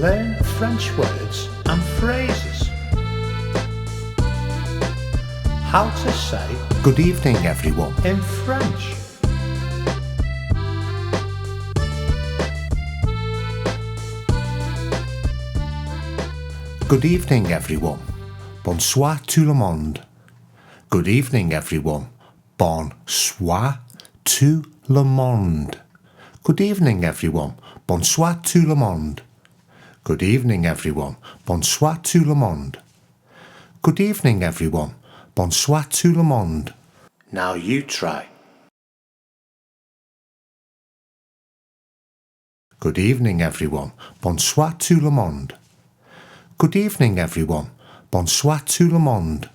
Learn French words and phrases. How to say Good evening, everyone. in French. Good evening, everyone. Bonsoir tout le monde. Good evening, everyone. Bonsoir tout le monde. Good evening, everyone. Bonsoir tout le monde. Good evening, everyone. Bonsoir tout le monde. Good evening, everyone. Bonsoir tout le monde. Now you try. Good evening, everyone. Bonsoir tout le monde. Good evening, everyone. Bonsoir tout le monde.